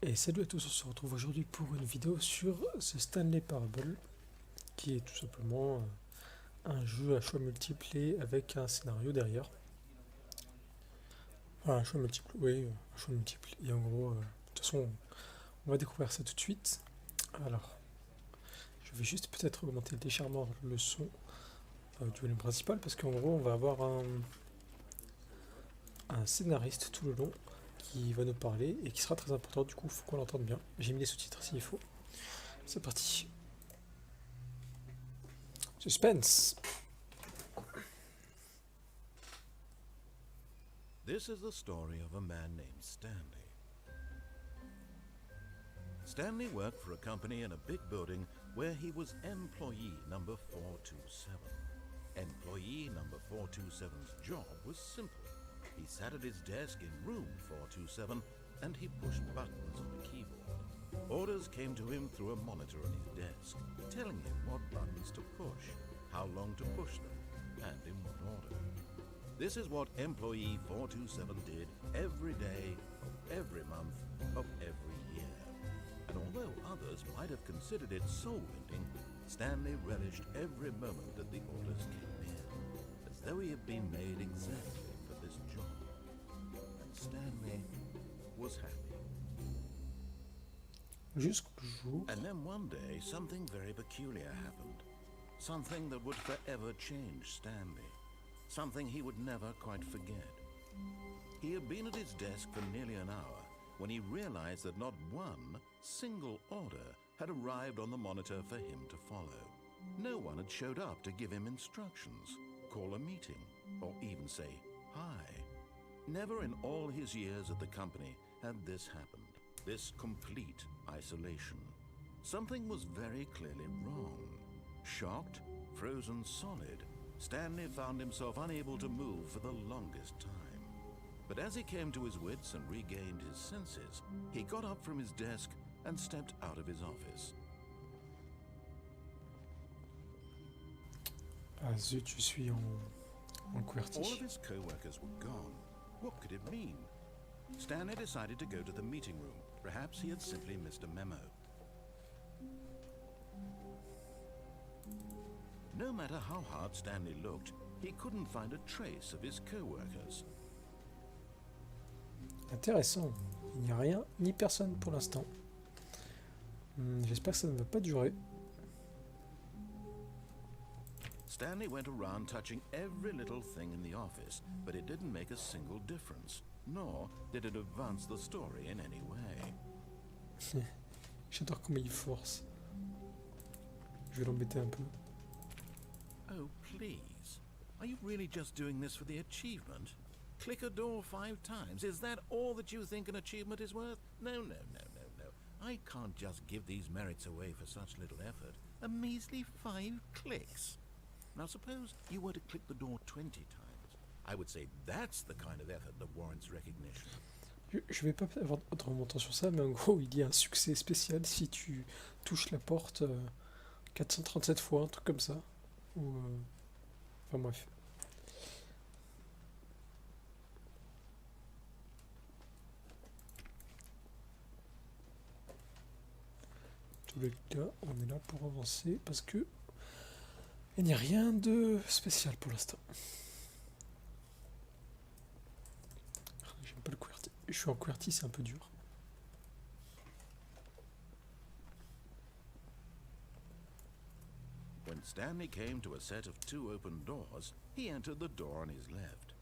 Et salut à tous, on se retrouve aujourd'hui pour une vidéo sur ce Stanley Parable, qui est tout simplement un jeu à choix multiples et avec un scénario derrière. Voilà, un choix multiple, oui, un choix multiple. Et en gros, de toute façon, on va découvrir ça tout de suite. Alors, je vais juste peut-être augmenter légèrement le son du volume principal, parce qu'en gros, on va avoir un scénariste tout le long qui va nous parler et qui sera très important, du coup, il faut qu'on l'entende bien. J'ai mis les sous-titres s'il faut. C'est parti. Suspense. This is the story of a man named Stanley. Stanley worked for a company in a big building where he was employee number 427. Employee number 427's job was simple. He sat at his desk in room 427 and he pushed buttons on a keyboard. Orders came to him through a monitor on his desk, telling him what buttons to push, how long to push them, and in what order. This is what employee 427 did every day of every month of every year. And although others might have considered it soul-winning, Stanley relished every moment that the orders came in, as though he had been made exactly for this job. And Stanley was happy. Jusqu'au jour. And then one day, something very peculiar happened. Something that would forever change Stanley. Something he would never quite forget. He had been at his desk for nearly an hour when he realized that not one single order had arrived on the monitor for him to follow. No one had showed up to give him instructions, call a meeting, or even say hi. Never in all his years at the company had this happened, this complete isolation. Something was very clearly wrong. Shocked, frozen solid, Stanley found himself unable to move for the longest time. But as he came to his wits and regained his senses, he got up from his desk and stepped out of his office. Ah zut, je suis en QWERTY. All of his co-workers were gone. What could it mean? Stanley decided to go to the meeting room. Perhaps he had simply missed a memo. No matter how hard Stanley looked, he couldn't find a trace of his co-workers. Intéressant. Il n'y a rien ni personne pour l'instant. J'espère que ça ne va pas durer. Stanley went around touching every little thing in the office, but it didn't make a single difference, nor did it advance the story in any way. J'adore comment il force. Je vais l'embêter un peu. Oh, please. Are you really just doing this for the achievement? Click a door 5 times. Is that all that you think an achievement is worth? No. I can't just give these merits away for such little effort. A measly 5 clicks. Now suppose you were to click the door 20 times. I would say that's the kind of effort that warrants recognition. Je vais pas avoir autre montant sur ça, mais en gros, il y a un succès spécial si tu touches la porte 437 fois, un truc comme ça. Ou, enfin bref. En tous les cas, on est là pour avancer parce que il n'y a rien de spécial pour l'instant. J'aime pas le QWERTY. Je suis en QWERTY, c'est un peu dur. When Stanley came to a set of 2 open doors, he entered the door on his left.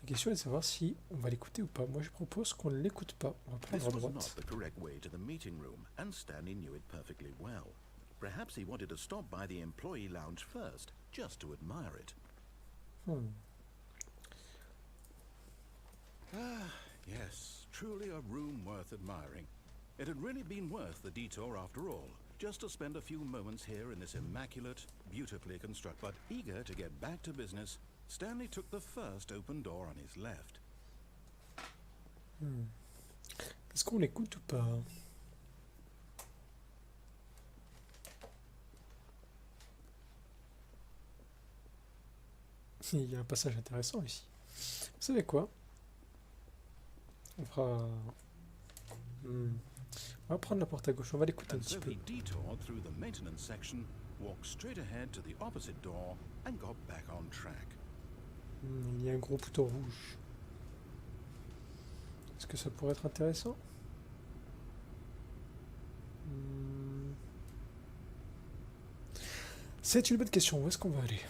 La question est de savoir si on va l'écouter ou pas. Moi, je propose qu'on ne l'écoute pas. On va prendre This à was droite. not the correct way to the meeting room, and Stanley knew it perfectly well. Perhaps he wanted to stop by the employee lounge first, just to admire it. Yes, truly a room worth admiring. It had really been worth the detour after all, just to spend a few moments here in this immaculate, beautifully constructed. But eager to get back to business, Stanley took the first open door on his left. Est-ce qu'on l'écoute ou pas? Il y a un passage intéressant ici. Vous savez quoi? On fera On va prendre la porte à gauche, on va l'écouter un And petit so peu. he detoured through the maintenance section, walked straight ahead to the opposite door, and got back on track. Il y a un gros bouton rouge. Est-ce que ça pourrait être intéressant? C'est une bonne question, où est-ce qu'on va aller?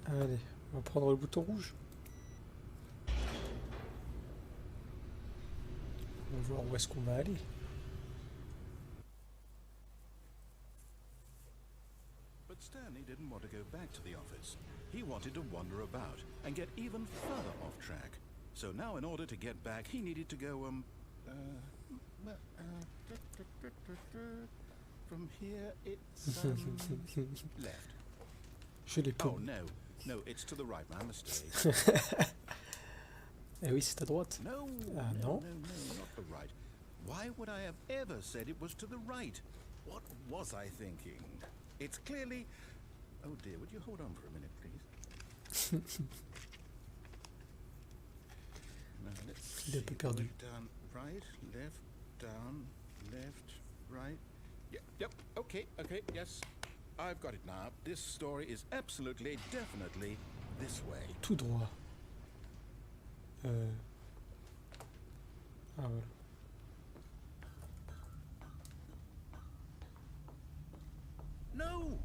Allez, on va prendre le bouton rouge. On va voir où est-ce qu'on va aller. But Stanley didn't want to go back to the office. He wanted to wander about and get even further off track. So now in order to get back, he needed to go, from here it's, left. Je l'ai pas. Oh, no, it's to the right, my mistake. Eh oui, c'est à droite. No, Ah, no, non. not the right. Why would I have ever said it was to the right? What was I thinking? It's clearly... Oh dear, would you hold on for a minute, please? Now, let's Il est un peu see. perdu. Down, right, left, down, left, right. Yep, okay, yes. I've got it now. This story is absolutely, definitely this way. Tout droit. Ah voilà. No.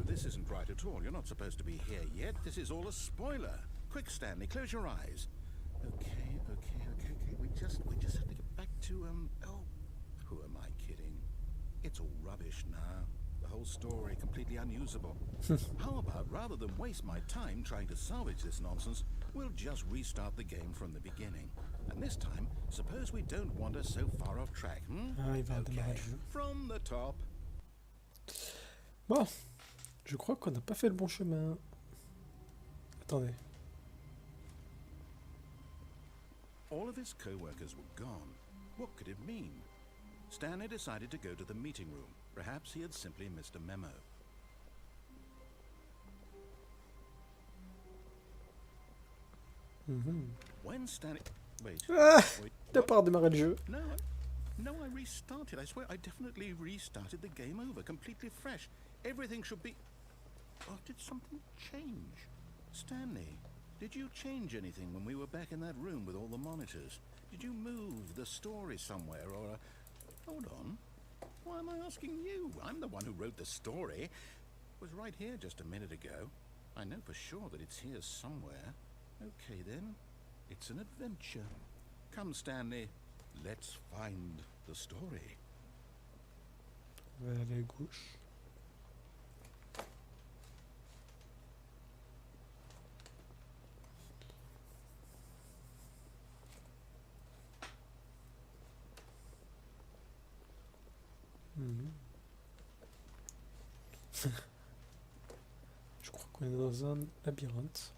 This isn't right at all. You're not supposed to be here yet. This is all a spoiler. Quick, Stanley, close your eyes. Okay. We just have to get back to, oh, who am I kidding? It's all rubbish now. The whole story completely unusable. How about, rather than waste my time trying to salvage this nonsense, we'll just restart the game from the beginning. And this time, suppose we don't wander so far off track, Ah, il va redémarrer le jeu. From the top. Bon, je crois qu'on n'a pas fait le bon chemin. Attendez. All of his co-workers were gone. What could it mean? Stanley decided to go to the meeting room. Perhaps he had simply missed a memo. When Stanley... Wait. Ah, Wait. il n'a What? pas redémarré le jeu. No, I restarted. I swear I definitely restarted the game over, completely fresh. Everything should be... Oh, did something change? Stanley, did you change anything when we were back in that room with all the monitors? Did you move the story somewhere or... Hold on. Why am I asking you? I'm the one who wrote the story. It was right here just a minute ago. I know for sure that it's here somewhere. Okay, then. It's an adventure. Come, Stanley. Let's find the story. On va aller à gauche. Je crois qu'on est dans un labyrinthe.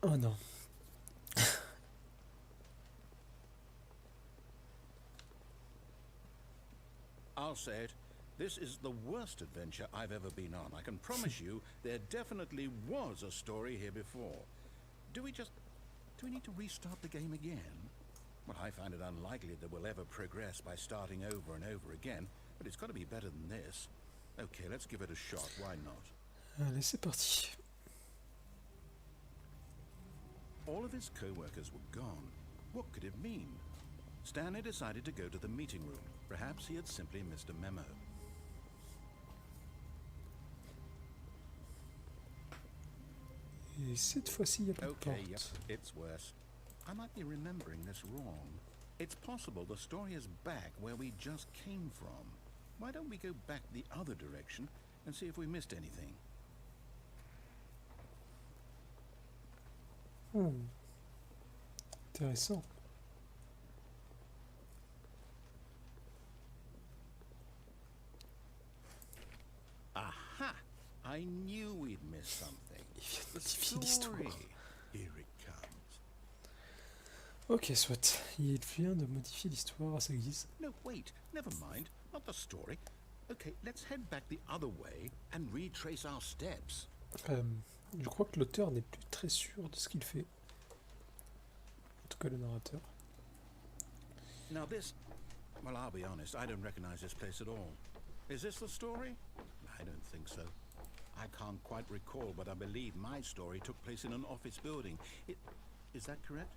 Oh non. I'll say it. This is the worst adventure I've ever been on. I can promise you there definitely was a story here before. Do we need to restart the game again? Well, I find it unlikely that we'll ever progress by starting over and over again, but it's got to be better than this. Okay, let's give it a shot. Why not? Allez, c'est parti. All of his co-workers were gone. What could it mean? Stanley decided to go to the meeting room. Perhaps he had simply missed a memo. Et cette fois-ci, il n'y a pas de Okay, porte. yep, it's worse. I might be remembering this wrong. It's possible the story is back where we just came from. Why don't we go back the other direction and see if we missed anything? Intéressant. Aha! I knew we'd missed something. Il vient de The modifier l'histoire. story. Here it comes. Ok, soit. Il vient de modifier l'histoire à sa guise. No, wait. Never mind. Not the story. Okay, let's head back the other way and retrace our steps. Je crois que l'auteur n'est plus très sûr de ce qu'il fait. En tout cas, le narrateur. Now this... Well, I'll be honest, I don't recognize this place at all. Is this the story? I don't think so. I can't quite recall, but I believe my story took place in an office building. Is that correct?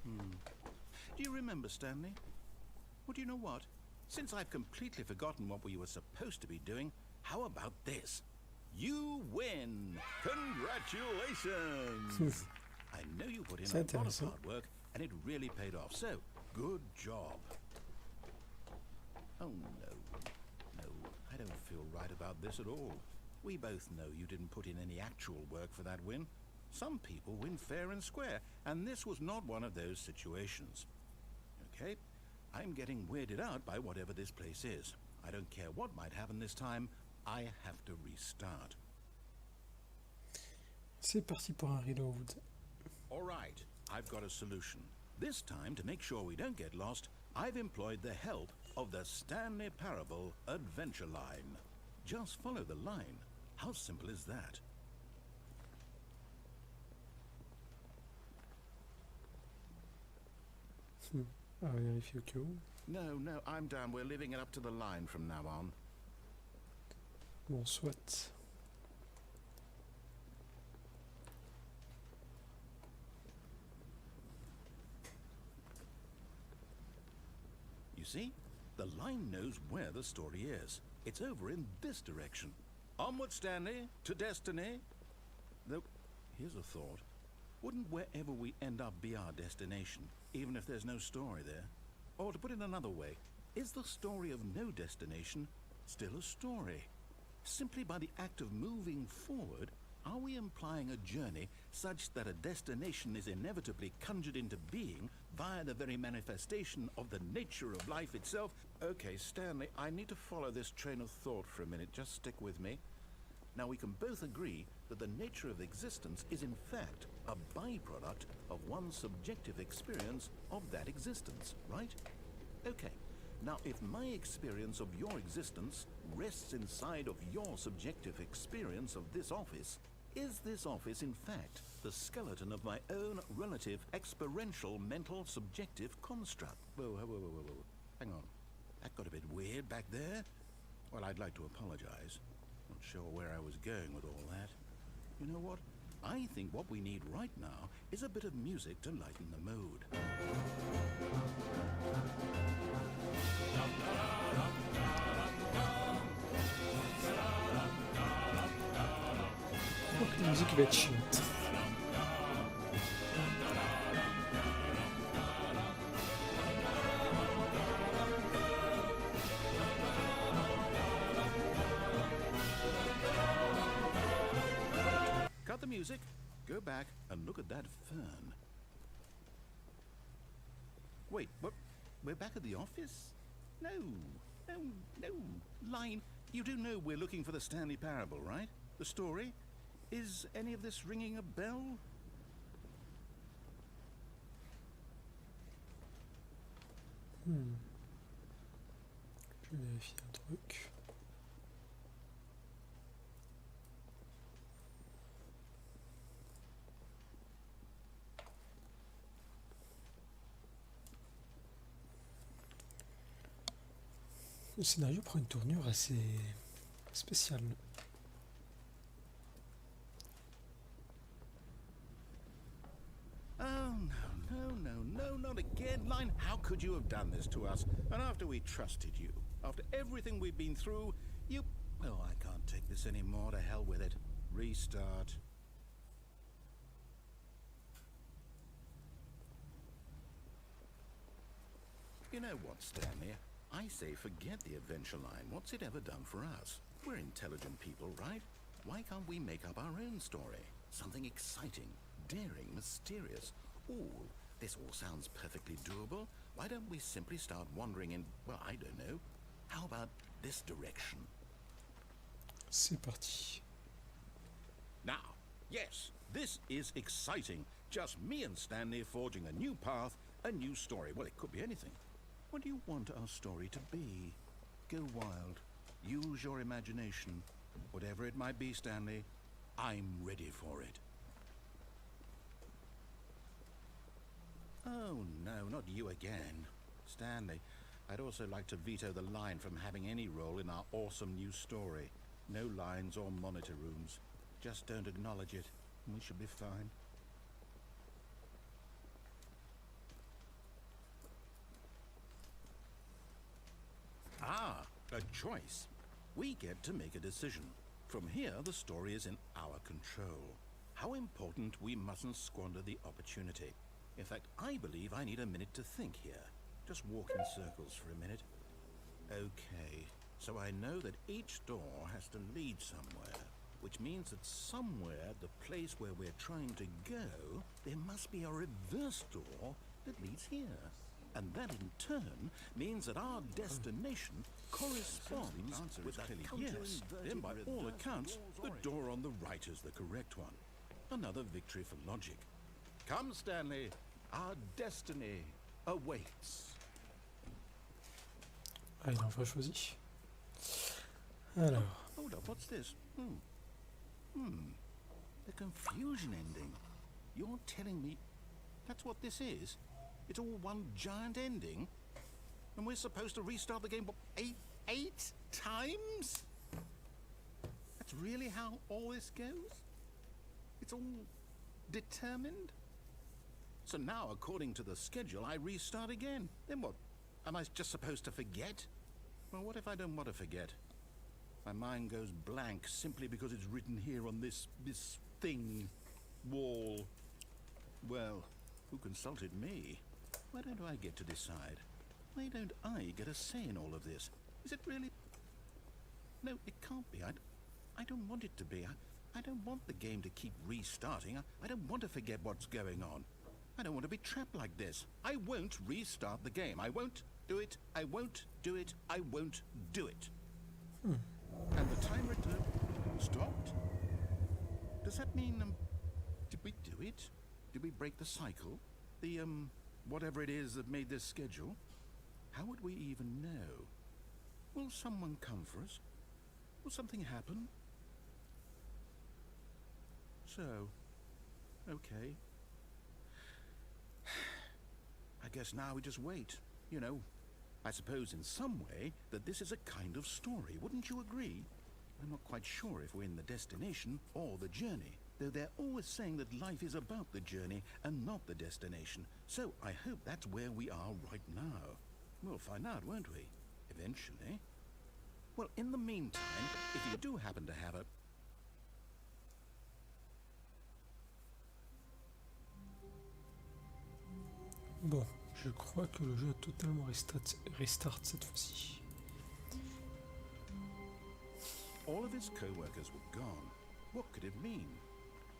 Do you remember, Stanley? Well, do you know what? Since I've completely forgotten what we were supposed to be doing, how about this? You win! Congratulations! I know you put in a lot of hard work, and it really paid off. So, good job. Oh, no. No, I don't feel right about this at all. We both know you didn't put in any actual work for that win. Some people win fair and square, and this was not one of those situations. Okay? I'm getting weirded out by whatever this place is. I don't care what might happen this time. I have to restart. C'est parti pour un reload. All right, I've got a solution. This time, to make sure we don't get lost, I've employed the help of the Stanley Parable Adventure Line. Just follow the line. How simple is that? Vérifier au cas où. No, I'm down. We're leaving it up to the line from now on. Bon, soit. You see? The line knows where the story is. It's over in this direction. Onward, Stanley, to destiny. Though, here's a thought. Wouldn't wherever we end up be our destination, even if there's no story there? Or to put it another way, is the story of no destination still a story? Simply by the act of moving forward, are we implying a journey such that a destination is inevitably conjured into being via the very manifestation of the nature of life itself? Okay, Stanley, I need to follow this train of thought for a minute. Just stick with me. Now, we can both agree that the nature of existence is in fact a byproduct of one's subjective experience of that existence, right? Okay. Now, if my experience of your existence rests inside of your subjective experience of this office, is this office, in fact, the skeleton of my own relative experiential mental subjective construct? Whoa. Hang on. That got a bit weird back there. Well, I'd like to apologize. Not sure where I was going with all that. You know what? I think what we need right now is a bit of music to lighten the mood. Je crois que la musique va être chiante. Cut the music, go back and look at that fern. Wait, what? We're back at the office? No. Line, you do know we're looking for the Stanley Parable, right? The story? Is any of this ringing a bell? Je vais vérifier un truc. Le scénario prend une tournure assez spéciale. Oh, no, not again. Line, how could you have done this to us? And after we trusted you, after everything we've been through, you... Oh, I can't take this anymore. To hell with it. Restart. You know what, Stanley? I say forget the adventure line. What's it ever done for us? We're intelligent people, right? Why can't we make up our own story? Something exciting, daring, mysterious. Ooh, this all sounds perfectly doable. Why don't we simply start wandering in, well, I don't know. How about this direction? C'est parti. Now, yes, this is exciting. Just me and Stanley forging a new path, a new story. Well, it could be anything. What do you want our story to be? Go wild. Use your imagination. Whatever it might be, Stanley, I'm ready for it. Oh, no, not you again. Stanley, I'd also like to veto the line from having any role in our awesome new story. No lines or monitor rooms. Just don't acknowledge it, and we should be fine. Ah, a choice. We get to make a decision. From here, the story is in our control. How important we mustn't squander the opportunity. In fact, I believe I need a minute to think here. Just walk in circles for a minute. Okay, so I know that each door has to lead somewhere, which means that somewhere, the place where we're trying to go, there must be a reverse door that leads here. And that in turn means that our destination corresponds with that yes. Then by all accounts, the door on the right is the correct one. Another victory for logic. Come, Stanley, our destiny awaits. Ah, il a enfin choisi. Alors. Hold up, what's this? The confusion ending. You're telling me that's what this is? It's all one giant ending? And we're supposed to restart the game, what, eight times? That's really how all this goes? It's all determined? So now, according to the schedule, I restart again. Then what? Am I just supposed to forget? Well, what if I don't want to forget? My mind goes blank simply because it's written here on this thing, wall. Well, who consulted me? Why don't I get to decide? Why don't I get a say in all of this? Is it really? No, it can't be. I don't want it to be. I don't want the game to keep restarting. I don't want to forget what's going on. I don't want to be trapped like this. I won't restart the game. I won't do it. I won't do it. I won't do it. And the timer stopped? Does that mean, did we do it? Did we break the cycle? The, whatever it is that made this schedule? How would we even know? Will someone come for us? Will something happen? So, okay. I guess now we just wait. You know, I suppose in some way that this is a kind of story. Wouldn't you agree? I'm not quite sure if we're in the destination or the journey, though they're always saying that life is about the journey and not the destination. So I hope that's where we are right now. We'll find out, won't we? Eventually. Well, in the meantime, if you do happen to have a... Bon, je crois que le jeu a totalement restart cette fois-ci. All of his co-workers were gone. What could it mean?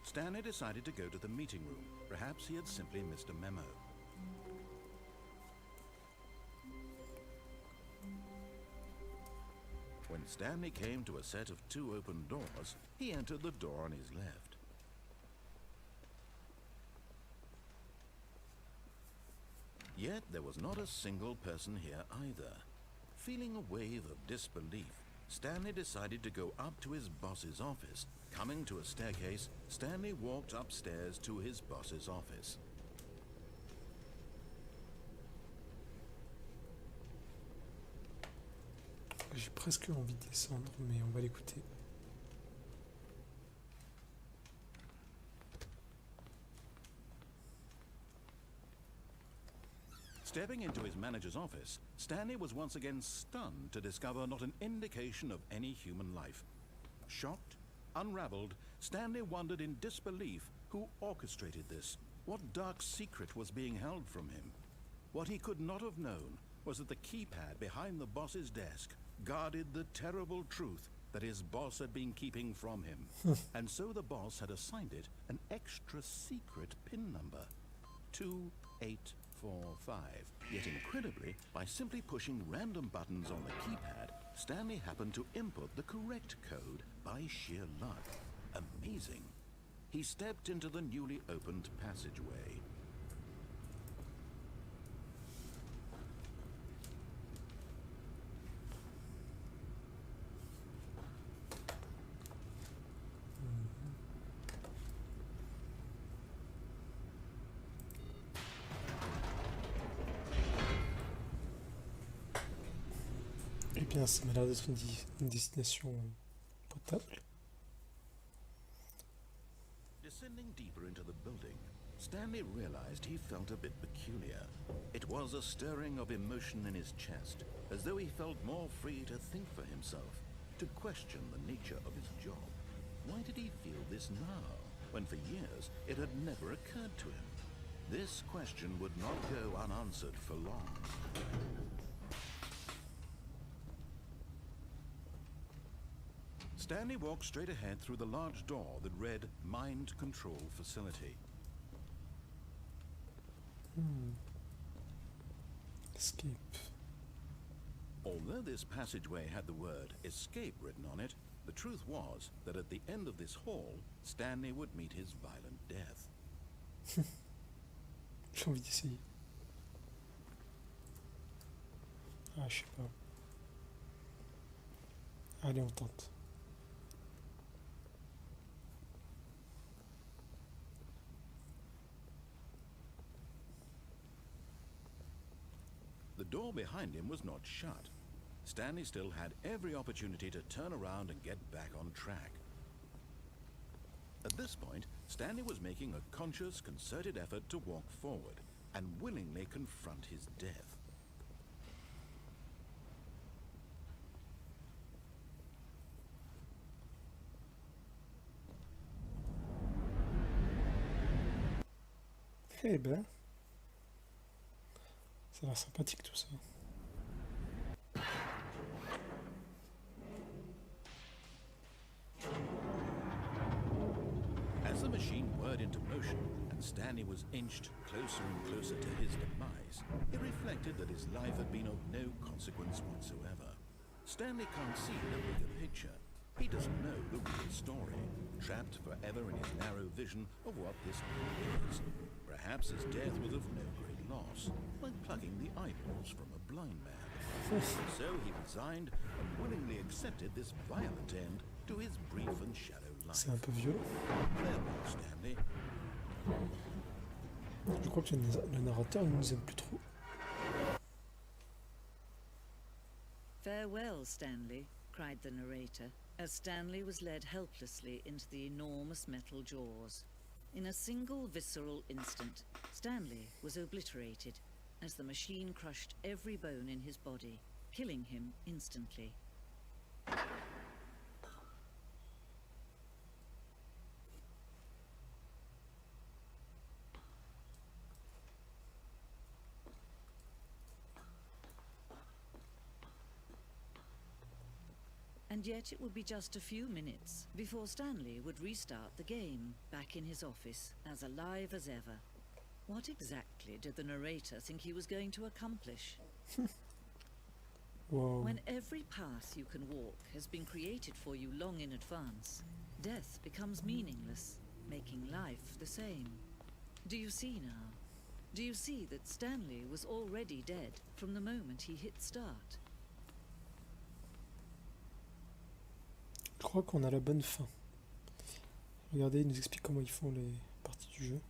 Stanley decided to go to the meeting room. Perhaps he had simply missed a memo. When Stanley came to a set of 2 open doors, he entered the door on his left. Yet there was not a single person here either. Feeling a wave of disbelief, Stanley decided to go up to his boss's office. Coming to a staircase, Stanley walked upstairs to his boss's office. J'ai presque envie de descendre, mais on va l'écouter. Stepping into his manager's office, Stanley was once again stunned to discover not an indication of any human life. Shocked, unraveled, Stanley wondered in disbelief who orchestrated this. What dark secret was being held from him? What he could not have known was that the keypad behind the boss's desk guarded the terrible truth that his boss had been keeping from him. And so the boss had assigned it an extra secret PIN number, 2845. Yet incredibly, by simply pushing random buttons on the keypad, Stanley happened to input the correct code by sheer luck. Amazing. He stepped into the newly opened passageway. Bien, ça m'a l'air d'être une destination potable. Descending deeper into the building, Stanley realized he felt a bit peculiar. It was a stirring of emotion in his chest, as though he felt more free to think for himself, to question the nature of his job. Why did he feel this now, when for years it had never occurred to him? This question would not go unanswered for long. Stanley walked straight ahead through the large door that read Mind Control Facility. Escape. Although this passageway had the word escape written on it, the truth was that at the end of this hall, Stanley would meet his violent death. J'ai envie d'essayer. Ah, je sais pas. Allez, on tente. The door behind him was not shut. Stanley still had every opportunity to turn around and get back on track. At this point, Stanley was making a conscious, concerted effort to walk forward and willingly confront his death. Eh ben, ça a l'air sympathique tout ça. As the machine whirred into motion and Stanley was inched closer and closer to his demise, he reflected that his life had been of no consequence whatsoever. Stanley can't see the bigger picture. He doesn't know the real story, trapped forever in his narrow vision of what this world is. Perhaps his death was of no great loss, like plucking the eyeballs from a blind man. So he resigned and willingly accepted this violent end to his brief and shallow life. C'est un peu violent. Farewell, Stanley. Je crois que le narrateur ne nous aime plus trop. Farewell, Stanley, cried the narrator, as Stanley was led helplessly into the enormous metal jaws. In a single visceral instant, Stanley was obliterated as the machine crushed every bone in his body, killing him instantly. And yet it would be just a few minutes before Stanley would restart the game, back in his office, as alive as ever. What exactly did the narrator think he was going to accomplish? Wow. When every path you can walk has been created for you long in advance, death becomes meaningless, making life the same. Do you see now? Do you see that Stanley was already dead from the moment he hit start? Je crois qu'on a la bonne fin. Regardez, il nous explique comment ils font les parties du jeu.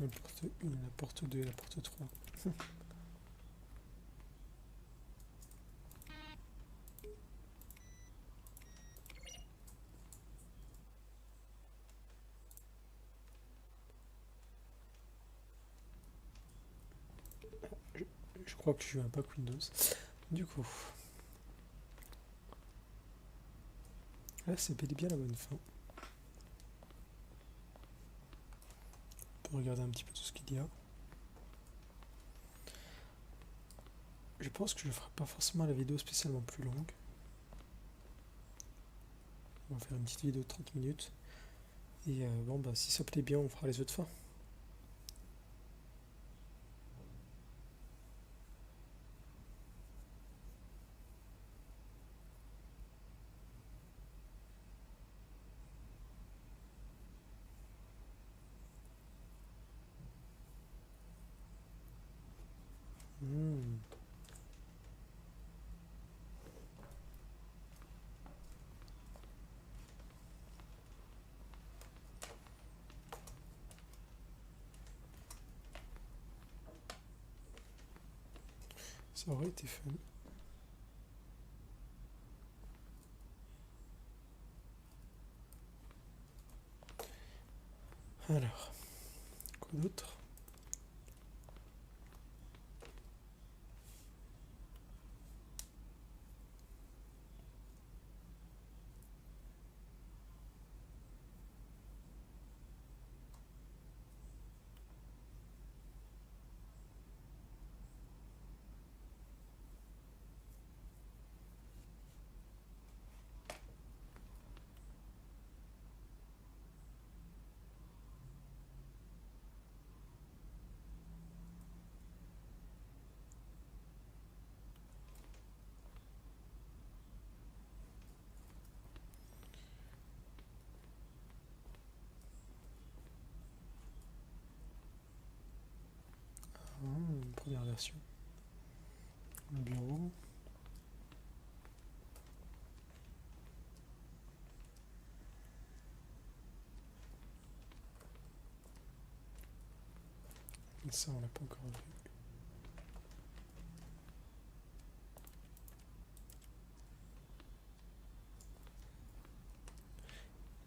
La porte 1, la porte 2, la porte 3. Je crois que je suis un pack Windows. Du coup, là c'est bel et bien la bonne fin. On peut regarder un petit peu tout ce qu'il y a. Je pense que je ne ferai pas forcément la vidéo spécialement plus longue. On va faire une petite vidéo de 30 minutes. Et bon, bah, si ça plaît bien, on fera les autres fins. Ça aurait été fun. Alors, quoi d'autre? Première version. Le bureau. Et ça, on l'a pas encore vu.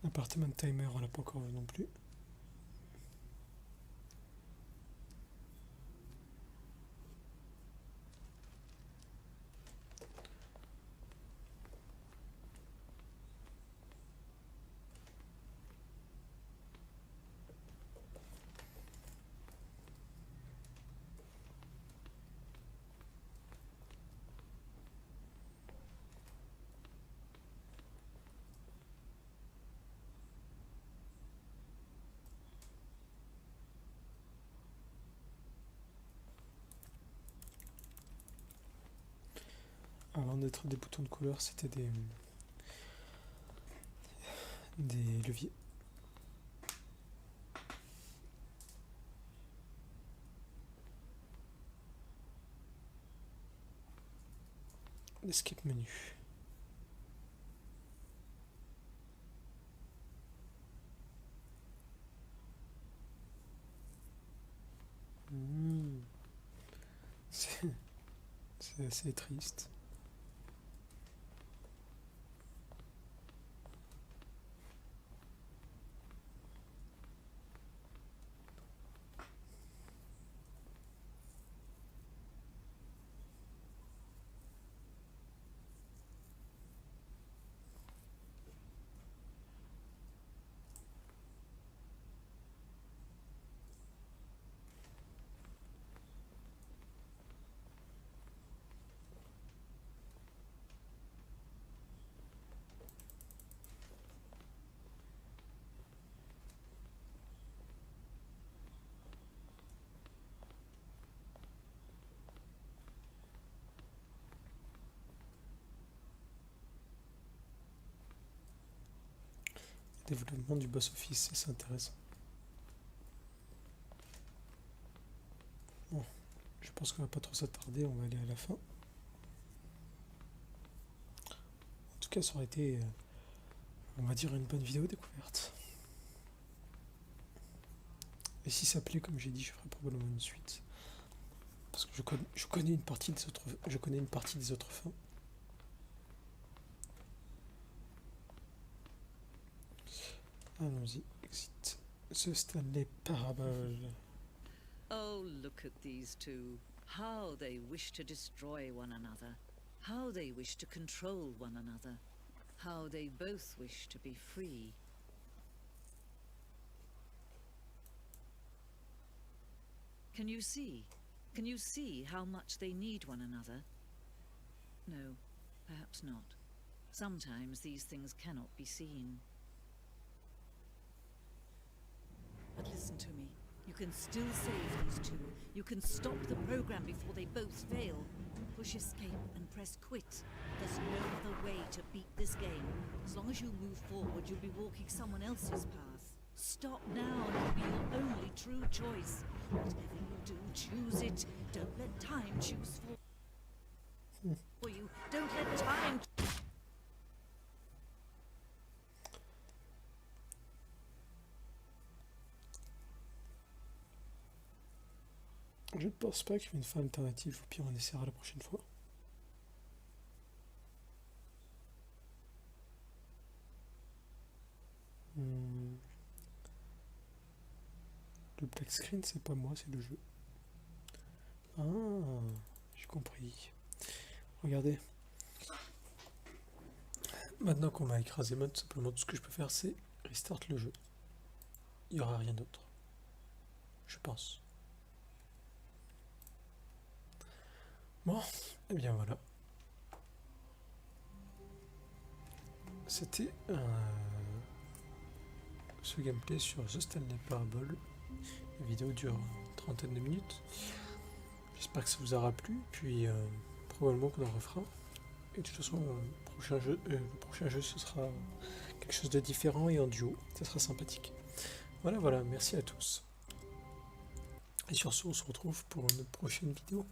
L'appartement timer, on l'a pas encore vu non plus. Avant d'être des boutons de couleur, c'était des leviers. Escape menu. C'est assez triste. Développement du boss office, c'est intéressant. Bon, je pense qu'on va pas trop s'attarder, on va aller à la fin. En tout cas, ça aurait été, on va dire, une bonne vidéo découverte. Et si ça plaît, comme j'ai dit, je ferai probablement une suite. Parce que je connais une partie des autres fins. Allons-y, exit. The Stanley Parable. Oh, look at these two. How they wish to destroy one another. How they wish to control one another. How they both wish to be free. Can you see? Can you see how much they need one another? No, perhaps not. Sometimes these things cannot be seen. But listen to me. You can still save these two. You can stop the program before they both fail. Push escape and press quit. There's no other way to beat this game. As long as you move forward, you'll be walking someone else's path. Stop now and it'll be your only true choice. Whatever you do, choose it. Don't let time choose for you. Don't let time... Je ne pense pas qu'il y ait une fin alternative, au pire on essaiera la prochaine fois. Le black screen c'est pas moi, c'est le jeu. Ah, j'ai compris. Regardez. Maintenant qu'on m'a écrasé mode, simplement tout ce que je peux faire c'est restart le jeu. Il n'y aura rien d'autre. Je pense. Bon, et bien voilà. C'était ce gameplay sur The Stanley Parable. La vidéo dure une trentaine de minutes. J'espère que ça vous aura plu, puis probablement qu'on en refera. Et de toute façon, le prochain jeu ce sera quelque chose de différent et en duo. Ça sera sympathique. Voilà, merci à tous. Et sur ce, on se retrouve pour une prochaine vidéo.